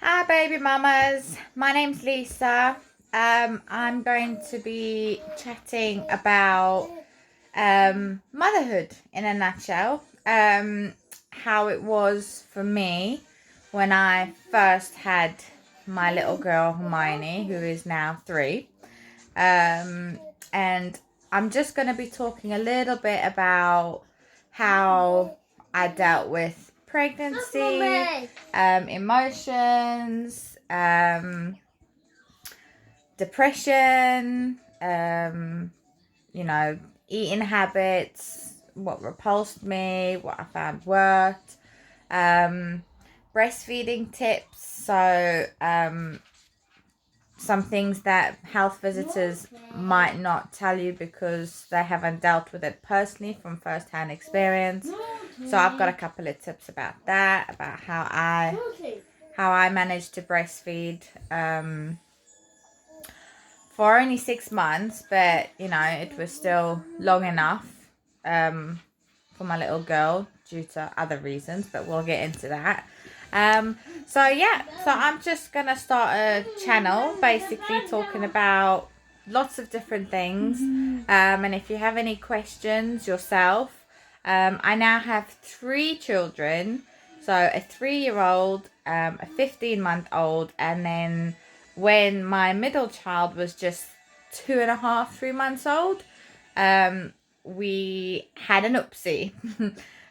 Hi baby mamas, my name's Lisa. I'm going to be chatting about motherhood in a nutshell. How it was for me when I first had my little girl Hermione, who is now 3. And I'm just going to be talking a little bit about how I dealt with pregnancy, emotions, depression, you know, eating habits, what repulsed me, what I found worked, breastfeeding tips. So, some things that health visitors might not tell you because they haven't dealt with it personally from first-hand experience. So I've got a couple of tips about that, about how I managed to breastfeed for only 6 months, but it was still long enough for my little girl due to other reasons, but we'll get into that. So I'm just gonna start a channel basically talking about lots of different things. And if you have any questions yourself, I now have 3 children. So a 3-year-old, a 15-month-old, and then when my middle child was just 2.5, 3 months old, we had an oopsie.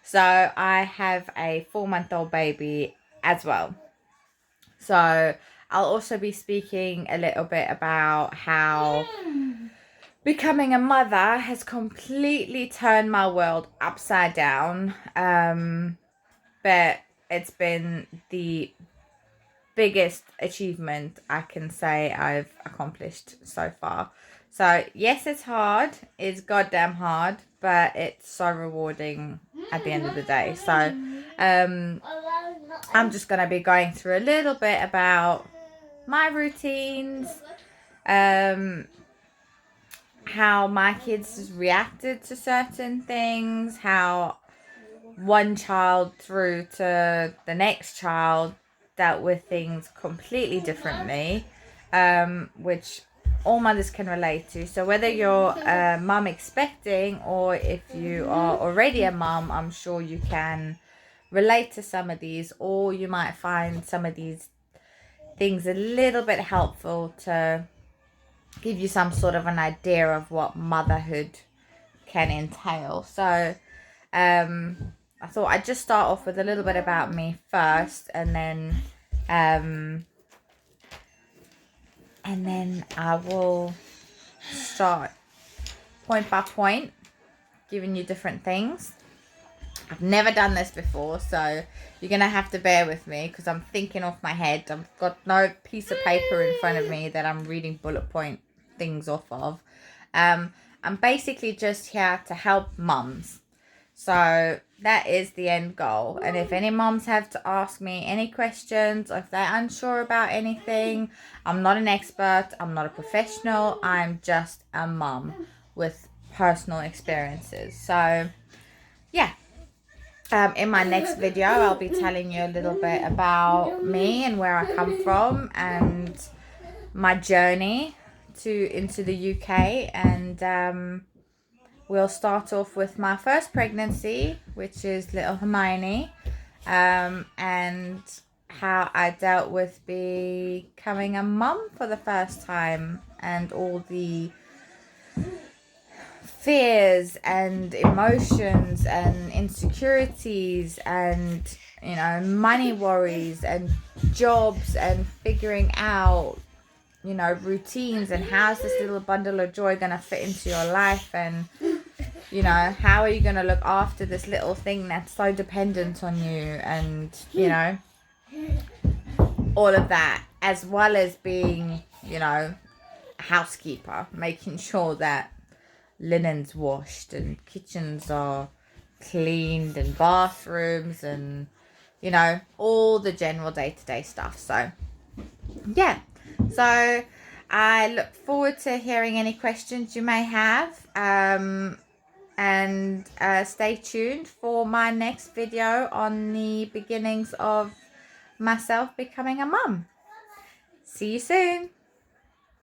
So I have a 4-month-old baby as well. So I'll also be speaking a little bit about how becoming a mother has completely turned my world upside down. But it's been the biggest achievement I can say I've accomplished so far. So yes, it's hard. It's goddamn hard, but it's so rewarding at the end of the day. So I'm just going to be going through a little bit about my routines, how my kids reacted to certain things, how one child through to the next child dealt with things completely differently, which all mothers can relate to. So whether you're a mum expecting or if you are already a mum, I'm sure you can relate to some of these, or you might find some of these things a little bit helpful to give you some sort of an idea of what motherhood can entail. So I thought I'd just start off with a little bit about me first, and then I will start point by point giving you different things. I've never done this before, so you're gonna have to bear with me because I'm thinking off my head. I've got no piece of paper in front of me that I'm reading bullet point things off of. I'm basically just here to help mums. So that is the end goal. And if any moms have to ask me any questions or if they're unsure about anything, I'm not an expert. I'm not a professional. I'm just a mom with personal experiences. So yeah. In my next video, I'll be telling you a little bit about me and where I come from and my journey into the UK, and we'll start off with my first pregnancy, which is little Hermione, and how I dealt with becoming a mum for the first time and all the fears and emotions and insecurities and money worries and jobs and figuring out routines and how's this little bundle of joy gonna fit into your life, and how are you gonna look after this little thing that's so dependent on you, and all of that, as well as being a housekeeper, making sure that linens washed and kitchens are cleaned and bathrooms and all the general day-to-day stuff. So yeah, so I look forward to hearing any questions you may have, and stay tuned for my next video on the beginnings of myself becoming a mum. See you soon.